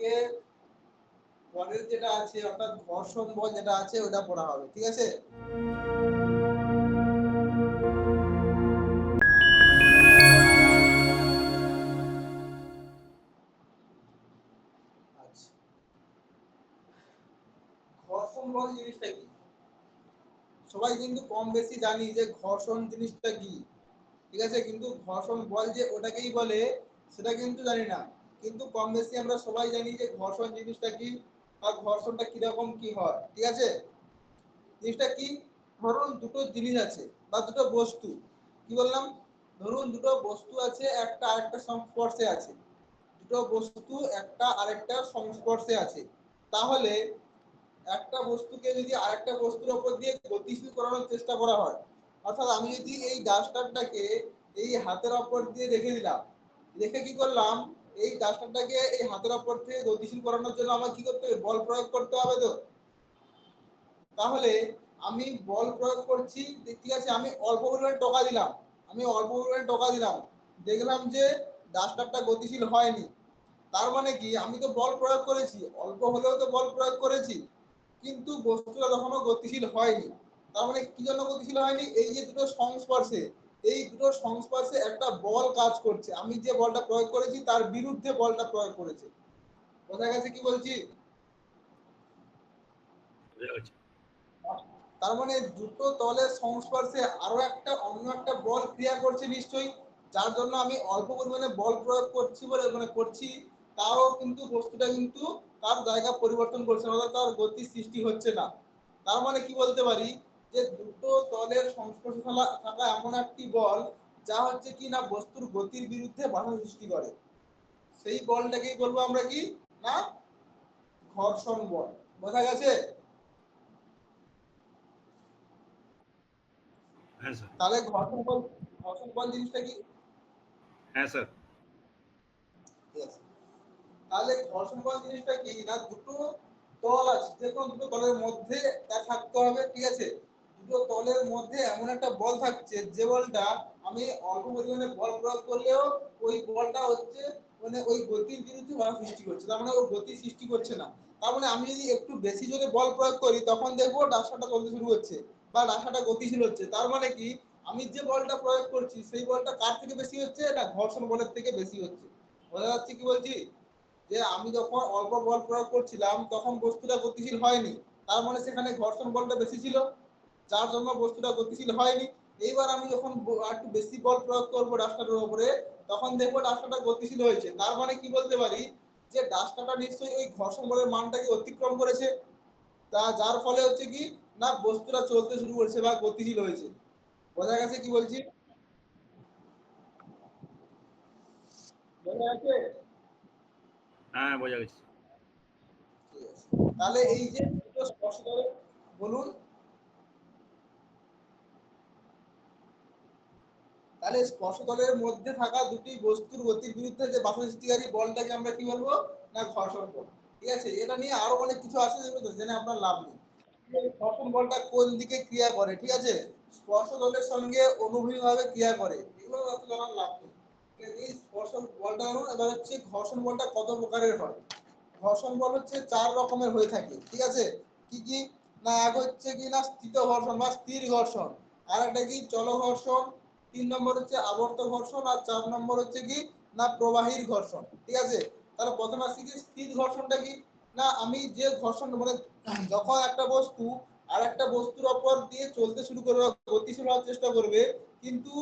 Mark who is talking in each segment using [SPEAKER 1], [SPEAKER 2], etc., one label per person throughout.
[SPEAKER 1] আজকে পরের যেটা আছে অর্থাৎ ঘর্ষণ বল যেটা আছে ওটা পড়া হবে, ঠিক আছে? আচ্ছা, ঘর্ষণ বল জিনিসটা কি? সবাই কিন্তু কম বেশি জানি যে ঘর্ষণ জিনিসটা কি, ঠিক আছে, কিন্তু ঘর্ষণ বল যে ওটাকেই বলে সেটা কিন্তু জানি না। কিন্তু কম বেশি আমরা সবাই জানি যে ঘর্ষণ জিনিসটা কি আর ঘর্ষণটা কিরকম কি হয়, ঠিক আছে? জিনিসটা কি? ধরুন দুটো জিনিস আছে বা দুটো বস্তু, কি বললাম? ধরুন দুটো বস্তু আছে, একটা আরেকটা সংস্পর্শে আছে, দুটো বস্তু একটা আরেকটা সংস্পর্শে আছে। তাহলে একটা বস্তুকে যদি আরেকটা বস্তুর উপর দিয়ে গতিশীল করানোর চেষ্টা করা হয়, অর্থাৎ আমি যদি এই ডাস্টারটাকে এই হাতের উপর দিয়ে রেখে দিলাম, রেখে কি করলাম, এই ডাস্টারটাকে এই হাতের উপর থেকে গতিশীল করানোর জন্য আমার কি করতে হবে? বল প্রয়োগ করতে হবে তো। তাহলে আমি বল প্রয়োগ করছি, ঠিক আছে, আমি অল্প পরিমাণে টোকা দিলাম, দেখলাম যে ডাস্টারটা গতিশীল হয়নি। তার মানে কি, আমি তো বল প্রয়োগ করেছি, অল্প হলেও তো বল প্রয়োগ করেছি, কিন্তু বস্তুটা তখনও গতিশীল হয়নি। তার মানে কি জন্য গতিশীল হয়নি? এই যে দুটো সংস্পর্শে, এই দুটো সংস্পর্শে একটা বল কাজ করছে, আমি যে বলটা প্রয়োগ করেছি তার বিরুদ্ধে বলটা প্রয়োগ করেছে। বোঝা গেছে কি বলছি? তার মানে দুটো তলের সংস্পর্শে আরো একটা অন্য একটা বল ক্রিয়া করছে নিশ্চয়ই, যার জন্য আমি অল্প পরিমাণে বল প্রয়োগ করছি বলে করছি, তাও কিন্তু বস্তুটা কিন্তু তার জায়গা পরিবর্তন করছে না, তার গতি সৃষ্টি হচ্ছে না। তার মানে কি বলতে পারি, যে দুটো তলের সংস্পর্শে থাকা এমন একটি বল যা হচ্ছে কি না বস্তুর গতির বিরুদ্ধে বাধা সৃষ্টি করে, সেই বলটাকেই বলবো আমরা কি না ঘর্ষণ বল। বোঝা গেছে?
[SPEAKER 2] হ্যাঁ স্যার।
[SPEAKER 1] তাহলে ঘর্ষণ বল জিনিসটা কি?
[SPEAKER 2] হ্যাঁ স্যার।
[SPEAKER 1] Yes. তাহলে ঘর্ষণ বল জিনিসটা কি না, দুটো তল আছে, যে কোনো দুটো তলের মধ্যে তা থাকতে হবে, ঠিক আছে? দুটো তলের মধ্যে এমন একটা বল থাকছে যে বলটা আমি অল্প পরিমাণে বল প্রয়োগ করলেও ওই বলটা হচ্ছে ওই গতির বিরুদ্ধে বাধা সৃষ্টি করছে, তার মানে ওই গতি সৃষ্টি করছে না। তার মানে আমি যদি একটু বেশি জোরে বল প্রয়োগ করি তখন দেখবো ডাসাটা চলতে শুরু হচ্ছে বা ডাসাটা গতিশীল হচ্ছে। তার মানে কি, আমি যে বলটা প্রয়োগ করছি সেই বলটা কার থেকে বেশি হচ্ছে? না ঘর্ষণ বলের থেকে বেশি হচ্ছে। বোঝা যাচ্ছে কি বলছি? যে আমি যখন অল্প বল প্রয়োগ করছিলাম তখন বস্তুটা গতিশীল হয়নি, তার মানে সেখানে ঘর্ষণ বলটা বেশি ছিল, যার জন্য বস্তুটা গতিশীল হয়নি। এইবার আমি যখন একটু বেশি বল প্রয়োগ করবো ডাস্টারের উপরে, তখন দেখবো ডাস্টারটা গতিশীল হয়েছে। তার মানে কি বলতে পারি, যে ডাস্টারটা নিশ্চয়ই ওই ঘর্ষণ বলের মানটাকে অতিক্রম করেছে, তা যার ফলে হচ্ছে কি না বস্তুটা চলতে শুরু করেছে বা গতিশীল হয়েছে। বোঝা গেছে কি বলছি? বোঝা গেছে?
[SPEAKER 2] হ্যাঁ বোঝা গেছে।
[SPEAKER 1] ঠিক আছে। তাহলে এই যে দুটো স্পর্শ, বলুন, তাহলে স্পর্শতলের মধ্যে থাকা দুটি বস্তুর গতির বিরুদ্ধে যে বাধা সৃষ্টিকারী বলটাকে আমরা কি বলবো? না ঘর্ষণ বল। ঠিক আছে, এটা নিয়ে আরো অনেক কিছু আছে যেগুলো জেনে আপনার লাভ নেই। এই ঘর্ষণ বলটা কোন দিকে ক্রিয়া করে, ঠিক আছে, স্পর্শতলের সঙ্গে অনুভূমিকভাবে ক্রিয়া করে, এগুলো অত জানার লাভ নেই। এই স্পর্শ বলটা হলো, এবার হচ্ছে ঘর্ষণ বলটা কত প্রকারের হয়। ঘর্ষণ বল হচ্ছে 4 রকমের হয়ে থাকে, ঠিক আছে? কি কি? না এক হচ্ছে কি না স্থিত ঘর্ষণ বা স্থির ঘর্ষণ, আর একটা কি চল ঘর্ষণ, 3 নম্বর হচ্ছে আবর্ত ঘর্ষণ, আর 4 নম্বর হচ্ছে কি না প্রবাহীর ঘর্ষণ, ঠিক আছে? তাহলে প্রথমে আসি কি স্থির ঘর্ষণটা কি? না আমি যে ঘর্ষণ যখন একটা বস্তু আর একটা বস্তুর উপর দিয়ে চলতে শুরু করবে, গতিশীল হওয়ার চেষ্টা করবে, কিন্তু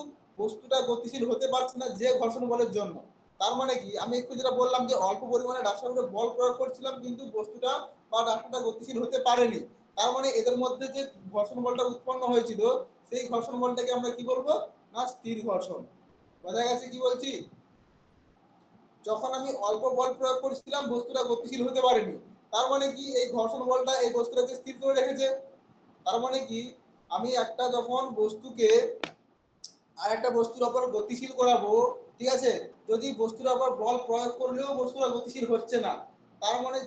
[SPEAKER 1] বস্তুটা গতিশীল হতে পারছে না যে ঘর্ষণ বলের জন্য। তার মানে কি, আমি একটু যেটা বললাম যে অল্প পরিমাণে ডাস্টার উপরে বল প্রয়োগ করছিলাম কিন্তু বস্তুটা বা ডাস্টারটা গতিশীল হতে পারেনি। তার মানে এদের মধ্যে যে ঘর্ষণ বলটা উৎপন্ন হয়েছিল সেই ঘর্ষণ বলটাকে আমরা কি বলবো? না স্থির ঘর্ষণ। বোঝা গেছে কি বলছি? যখন আমি অল্প বল প্রয়োগ করছিলাম বস্তুটা গতিশীল হতে পারেনি, তার মানে কি এই ঘর্ষণ বলটা এই বস্তুটাকে স্থির করে রেখেছে। তার মানে কি, আমি একটা যখন বস্তুকে আর একটা বস্তুর উপর গতিশীল করাবো, ঠিক আছে, যদি বস্তুর উপর বল প্রয়োগ করলেও বস্তুটা গতিশীল হচ্ছে না, তার মানে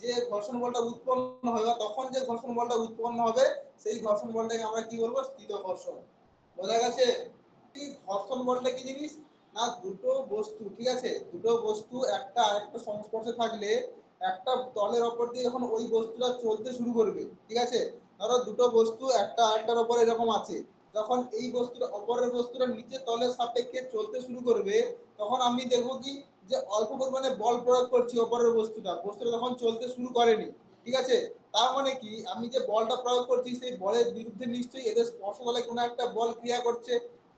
[SPEAKER 1] যে ঘর্ষণ বলটা উৎপন্ন হবে তখন যে ঘর্ষণ বলটা উৎপন্ন হবে সেই ঘর্ষণ বলটাকে আমরা কি বলবো? স্থিত ঘর্ষণ। বোঝা গেছে? ঘর্ষণ বলটা কি জিনিস? না দুটো বস্তু, ঠিক আছে, দুটো বস্তু একটা আরেকটা সংস্পর্শে থাকলে একটা তলের উপর দিয়ে যখন ওই বস্তুটা চলতে শুরু করবে, ঠিক আছে, ধরো দুটো বস্তু একটা আরেকটার উপর এরকম আছে, যখন এই বস্তুটা অপরের বস্তুটা নিচে তলের সাপেক্ষে চলতে শুরু করবে, তখন আমি দেখবো কি যে অল্প পরিমাণে বল প্রয়োগ করছি অপরের বস্তুটা যখন চলতে শুরু করেনি, ঠিক আছে, তার মানে কি আমি যে বলটা প্রয়োগ করছি সেই বলের বিরুদ্ধে নিশ্চয়ই এদের স্পর্শ বলে কোনো একটা বল ক্রিয়া করছে,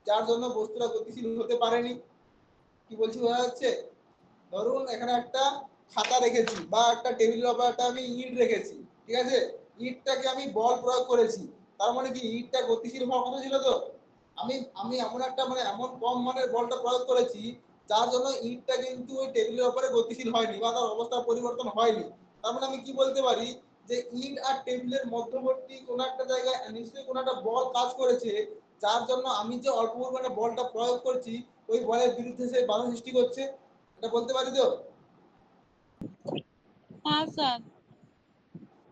[SPEAKER 1] যার জন্য বস্তুটা গতিশীল হতে পারেনি। কি বলছি বোঝা যাচ্ছে? ধরুন এখানে একটা খাতা রেখেছি বা একটা টেবিলের উপর একটা আমি ইট রেখেছি, ঠিক আছে, ইটটাকে আমি বল প্রয়োগ করেছি, তার মানে কি ইটটা গতিশীল হওয়ার কথা ছিল তো, আমি আমি এমন একটা মানে এমন কম মানের বলটা প্রয়োগ করেছি যার জন্য ইটটা কিন্তু ওই টেবিলের উপরে গতিশীল হয়নি বা তার অবস্থার পরিবর্তন হয়নি। তার মানে আমি কি বলতে পারি যে ইট আর টেবিলের মধ্যবর্তী কোনো একটা জায়গায় নিশ্চয়ই কোনো একটা বল কাজ করেছে, যার জন্য আমি যে অল্প পরিমাণে বলটা প্রয়োগ করছি ওই বলের বিরুদ্ধে সে বাধা সৃষ্টি করছে। এটা বলতে পারি তো?
[SPEAKER 3] হ্যাঁ স্যার।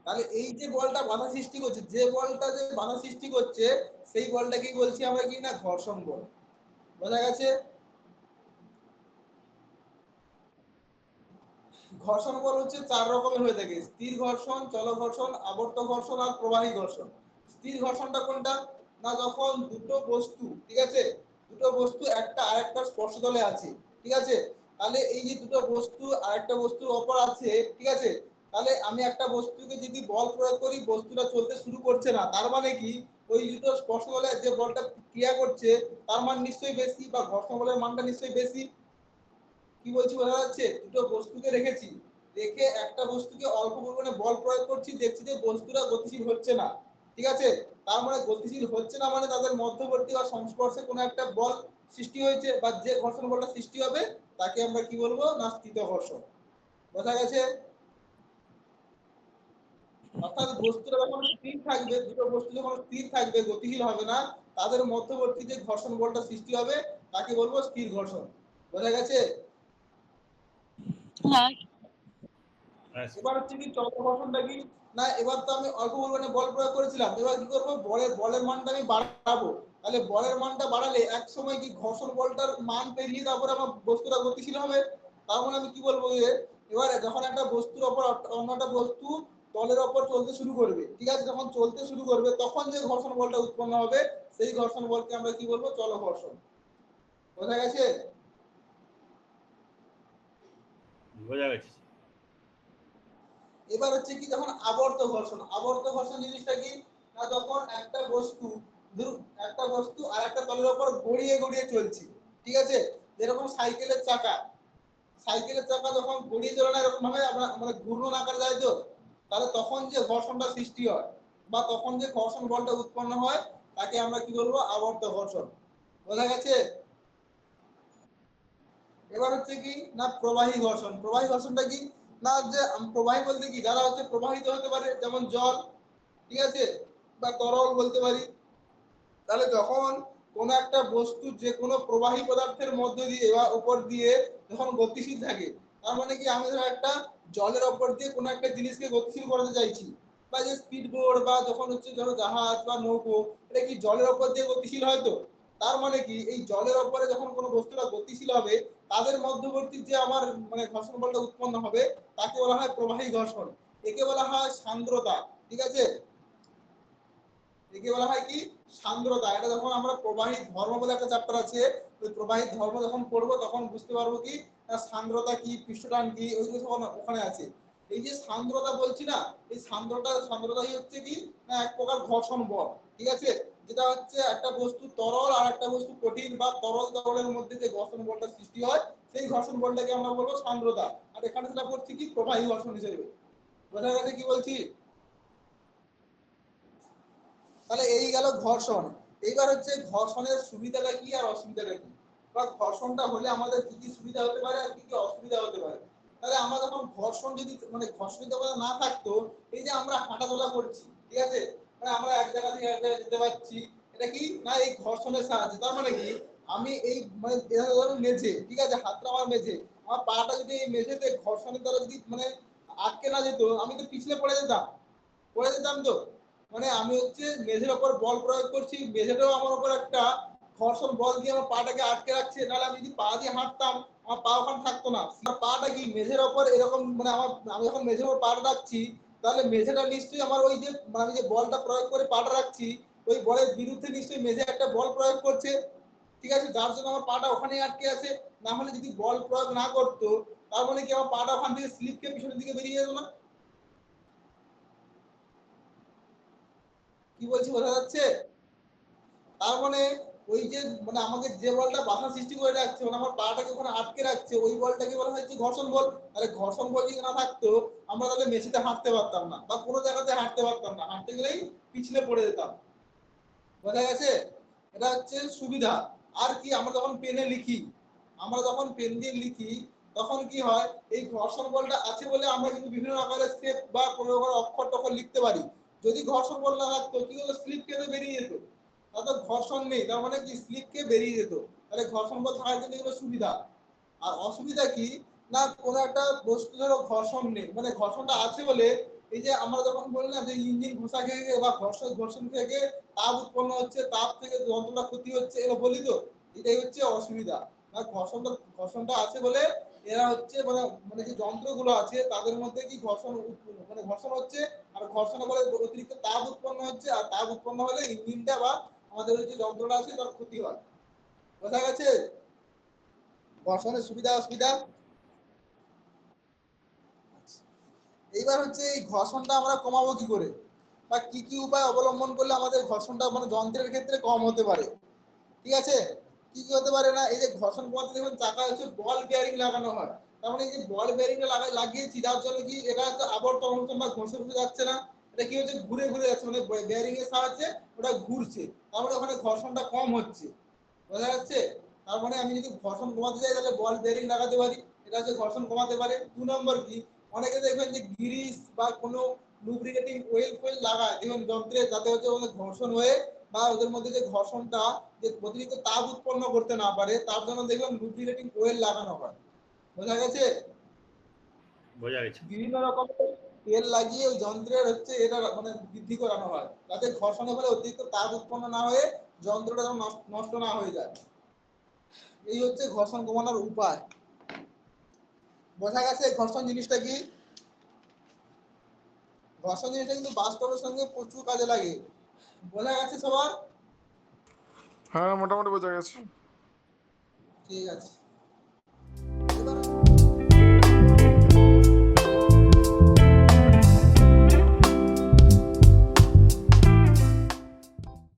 [SPEAKER 1] তাহলে এই যে বলটা বাধা সৃষ্টি করছে, যে বলটা যে বাধা সৃষ্টি করছে সেই বলটাকেই বলছি আমরা কি না ঘর্ষণ বল। বোঝা গেছে? ঘর্ষণ বল হচ্ছে চার রকমের হয়ে থাকে: স্থির ঘর্ষণ, চল ঘর্ষণ, আবর্ত ঘর্ষণ আর প্রবাহী ঘর্ষণ। স্থির ঘর্ষণটা কোনটা? না যখন দুটো বস্তু, ঠিক আছে, দুটো বস্তু একটা আরেকটার স্পর্শতলে আছে, ঠিক আছে, তাহলে এই যে দুটো বস্তু আরেকটা বস্তুর উপর আছে, ঠিক আছে, তাহলে আমি একটা বস্তুকে যদি বল প্রয়োগ করি বস্তুটা চলতে শুরু করছে না, তার মানে কি ওই দুটো স্পর্শতলে যে বলটা ক্রিয়া করছে তার মান নিশ্চয়ই বেশি বা ঘর্ষণ বলের মানটা নিশ্চয়ই বেশি। কি বলছি বোঝা যাচ্ছে? দুটো বস্তুকে রেখেছি, রেখে একটা বস্তুকে অল্প পরিমাণে বল প্রয়োগ করছি, দেখছি যে বস্তুটা গতিশীল হচ্ছে না, ঠিক আছে, তার মানে গতিশীল হচ্ছে না মানে তাদের মধ্যবর্তী বা সংস্পর্শে কোনো একটা বল সৃষ্টি হয়েছে বা যে ঘর্ষণ বলটা সৃষ্টি হবে তাকে আমরা কি বলবো না স্থিত ঘর্ষণ। বোঝা গেছে? অর্থাৎ বস্তুটা যখন স্থির থাকবে, দুটো বস্তু যখন স্থির থাকবে গতিশীল হবে না, তাদের মধ্যবর্তী যে ঘর্ষণ বলটা সৃষ্টি হবে তাকে বলবো স্থির ঘর্ষণ। বোঝা গেছে?
[SPEAKER 3] হ্যাঁ।
[SPEAKER 2] হ্যাঁ স্যার।
[SPEAKER 1] এবার হচ্ছে কি চল ঘর্ষণটা কি? না এবার তো আমি অল্প পরিমাণে বল প্রয়োগ করেছিলাম, এবার কি করবো বলের মানটা আমি বাড়াবো, তাহলে বলের মানটা বাড়ালে এক সময় কি ঘর্ষণ বলটার মান পেরিয়ে তারপরে আমার বস্তুটা গতিশীল হবে। তার মানে আমি কি বলবো যে এবার যখন একটা বস্তুর উপর অন্য একটা বস্তু তলের উপর চলতে শুরু করবে, ঠিক আছে, যখন চলতে শুরু করবে তখন যে ঘর্ষণ বলটা উৎপন্ন হবে সেই ঘর্ষণ বলকে আমরা কি বলবো চল ঘর্ষণ। বোঝা গেছে?
[SPEAKER 2] বোঝা গেছে।
[SPEAKER 1] এবার হচ্ছে কি যখন আবর্ত ঘর্ষণ জিনিসটা কি না যখন একটা বস্তু ধরুন একটা বস্তু আর একটা তলের উপর গড়িয়ে গড়িয়ে চলছে, ঠিক আছে, যেরকম সাইকেলের চাকা যখন গড়িয়ে চলে না এরকম ভাবে আমরা মানে ঘূর্ণন আকারে যায় তো, তাহলে তখন যে ঘর্ষণটা সৃষ্টি হয় বা তখন যে ঘর্ষণ বলটা উৎপন্ন হয় তাকে আমরা কি বলবো আবর্ত ঘর্ষণ। বোঝা গেছে? এবার হচ্ছে কি না প্রবাহী ঘর্ষণটা কি না যে প্রবাহী বলতে কি যারা হচ্ছে প্রবাহিত হতে পারে যেমন জল, ঠিক আছে, বা তরল বলতে পারি। তাহলে যখন কোন একটা বস্তু যে কোনো প্রবাহী পদার্থের মধ্য দিয়ে বা উপর দিয়ে যখন গতিশীল থাকে, তার মানে কি আমি ধরো একটা জলের উপর দিয়ে কোনো একটা জিনিসকে গতিশীল করতে চাইছি, বা যে স্পিড বোট বা যখন হচ্ছে ধরো জাহাজ বা নৌকো, এটা কি জলের উপর দিয়ে গতিশীল হয় তো, তার মানে কি এই জলের উপরে যখন কোনো বস্তুটা গতিশীল হবে তাদের মধ্যবর্তী যে আমার মানে ঘর্ষণ বলটা উৎপন্ন হবে তাকে বলা হয় প্রবাহী ঘর্ষণ। একে বলা হয় সান্দ্রতা, ঠিক আছে, একে বলা হয় কি সান্দ্রতা। এটা যখন আমরা প্রবাহী ধর্ম বলে একটা চ্যাপ্টার আছে, ওই প্রবাহী ধর্ম যখন পড়বো তখন বুঝতে পারবো কি সান্দ্রতা কি পৃষ্ঠটান কি ওইগুলো সব ওখানে আছে। এই যে সান্দ্রতা বলছি না, এই সান্দ্রতাই হচ্ছে কি না এক প্রকার ঘর্ষণ বল, ঠিক আছে, যেটা হচ্ছে একটা বস্তু তরল আর একটা বস্তু কঠিন বা তরল তরলের মধ্যে যে ঘর্ষণ বলটা সৃষ্টি হয় সেই ঘর্ষণ বলটাকে আমরা বলবো সান্দ্রতা। আর এখানে সেটা পড়ছি কি প্রবাহী ঘর্ষণ হিসেবে। বোঝা গেছে কি বলছি? তাহলে এই গেল ঘর্ষণ। এইবার হচ্ছে ঘর্ষণের সুবিধাটা কি আর অসুবিধাটা কি, বা ঘর্ষণটা হলে আমাদের কি কি সুবিধা হতে পারে আর কি কি অসুবিধা হতে পারে। তাহলে আমরা যখন ঘর্ষণ যদি মানে ঘর্ষণ যদি না থাকতো, এই যে আমরা হাঁটাচলা করছি, ঠিক আছে, মানে আমরা এক জায়গা থেকে এক জায়গায় যেতে পারছি, এটা কি না এই ঘর্ষণের সাহায্যে। তার মানে কি আমি এই মানে মেঝে, ঠিক আছে, হাতটা আমার মেঝে, আমার পাটা যদি এই মেঝেতে ঘর্ষণের দ্বারা যদি মানে আটকে না যেত আমি তো পিছলে পড়ে যেতাম তো। মানে আমি হচ্ছে মেঝের উপর বল প্রয়োগ করছি, মেঝেটাও আমার উপর একটা ঘর্ষণ বল দিয়ে আমার পাটাকে আটকে রাখছে, নাহলে আমি যদি পা দিয়ে হাঁটতাম আমার পা ওখানে থাকতো না। আমার পাটা কি মেঝের ওপর এরকম, মানে আমি যখন মেঝের ওপর পাটা রাখছি, তাহলে মেঝেটা নিশ্চয়ই আমার ওই যে আমি যে বলটা প্রয়োগ করে পাটা রাখছি, ওই বলের বিরুদ্ধে নিশ্চয়ই মেঝে একটা বল প্রয়োগ করছে। ঠিক আছে, যার জন্য আমার পাটা ওখানেই আটকে আছে। না হলে যদি বল প্রয়োগ না করতো, তার মানে কি আমার পাটা ওখান থেকে স্লিপ খেয়ে পিছনের দিকে বেরিয়ে যেত না? কি বলছি বোঝা যাচ্ছে? তার মানে ওই যে মানে আমাকে যে বলটা বাধা সৃষ্টি করে রাখছে, মানে আমার পাটাকে ওখানে আটকে রাখছে, ওই বলটাকে বলা হচ্ছে ঘর্ষণ বল। তাহলে ঘর্ষণ বল যদি না থাকতো, আমরা তাহলে মেঝেতে হাঁটতে পারতাম না, বা কোনো জায়গাতে হাঁটতে পারতাম না, হাঁটতে গেলেই পিছলে পড়ে যেতাম। বোঝা গেছে? এটা হচ্ছে সুবিধা। আর কি, আমরা যখন পেনে লিখি, আমরা যখন পেন দিয়ে লিখি, তখন কি হয়, এই ঘর্ষণ বলটা আছে বলে আমরা কিন্তু বিভিন্ন রকমের স্টেপ বা কোনো রকমের অক্ষর টক্ষর লিখতে পারি। যদি ঘর্ষণ বল না থাকতো, কি হলো, স্লিপ কেটে বেরিয়ে যেত। তাতে ঘর্ষণ নেই, তার মানে কি স্লিপ কে বেরিয়ে যেত। তাহলে ঘর্ষণ বল থাকার জন্য এগুলো সুবিধা। আর অসুবিধা কি, না কোনো একটা বস্তু ধরো ঘর্ষণ নেই, মানে ঘর্ষণটা আছে বলে, এই যে আমরা যখন বললাম যে ইঞ্জিন ঘোষা খেয়ে বা ঘর্ষণ থেকে তাপ উৎপন্ন হচ্ছে, তাপ থেকে যন্ত্রটা ক্ষতি হচ্ছে, এরা বলি তো, এটাই হচ্ছে অসুবিধা। আর ঘর্ষণটা আছে বলে এরা হচ্ছে মানে মানে যে যন্ত্রগুলো আছে তাদের মধ্যে কি মানে ঘর্ষণ হচ্ছে, আর ঘর্ষণের ফলে অতিরিক্ত তাপ উৎপন্ন হচ্ছে, আর তাপ উৎপন্ন হলে ইঞ্জিনটা বা আমাদের যে যন্ত্রটা আছে তার ক্ষতি হয়। বোঝা গেছে ঘর্ষণের সুবিধা অসুবিধা? এইবার হচ্ছে এই ঘর্ষণটা আমরা কমাবো কি করে, বা কি কি উপায় অবলম্বন করলে আমাদের ঘর্ষণটা মানে যন্ত্রের ক্ষেত্রে কম হতে পারে। ঠিক আছে, কি কি হতে পারে, না এই যে ঘর্ষণ কমাতে দেখুন চাকা হচ্ছে বল বিয়ারিং লাগানো হয়। তার মানে এই যে বল বিয়ারিংটা লাগিয়েছি, যার জন্য কি এটা হচ্ছে আবর্তন হচ্ছে বা ঘষে ঘষে যাচ্ছে না, এটা কি হচ্ছে ঘুরে ঘুরে যাচ্ছে, মানে বিয়ারিং এর সাহায্যে ওটা ঘুরছে, তার মানে ওখানে ঘর্ষণটা কম হচ্ছে। বোঝা যাচ্ছে? তার মানে আমি যদি ঘর্ষণ কমাতে চাই তাহলে বল বেয়ারিং লাগাতে পারি, এটা হচ্ছে ঘর্ষণ কমাতে পারে। 2 নম্বর কি, অনেকে দেখবেন যে গ্রিস বা কোনো লুব্রিকেটিং ওয়েল লাগায় দেখবেন যন্ত্রে, যাতে হচ্ছে ওদের ঘর্ষণ হয়ে বা ওদের মধ্যে যে ঘর্ষণটা যে অতিরিক্ত তাপ উৎপন্ন করতে না পারে, তার জন্য দেখবেন লুব্রিকেটিং ওয়েল লাগানো হয়। বোঝা গেছে?
[SPEAKER 2] বোঝা গেছে।
[SPEAKER 1] বিভিন্ন রকমের তেল লাগিয়ে ওই যন্ত্রের হচ্ছে এটা মানে বৃদ্ধি করানো হয়, যাতে ঘর্ষণের ফলে অতিরিক্ত তাপ উৎপন্ন না হয়ে যন্ত্রটা যেন নষ্ট না হয়ে যায়। এই হচ্ছে ঘর্ষণ কমানোর উপায়। বোঝা গেছে ঘর্ষণ জিনিসটা কি? ঘর্ষণ জিনিসটা কিন্তু বাস্তবের সঙ্গে প্রচুর কাজে লাগে। বোঝা গেছে সবার?
[SPEAKER 3] হ্যাঁ মোটামুটি বোঝা গেছে।
[SPEAKER 1] ঠিক আছে।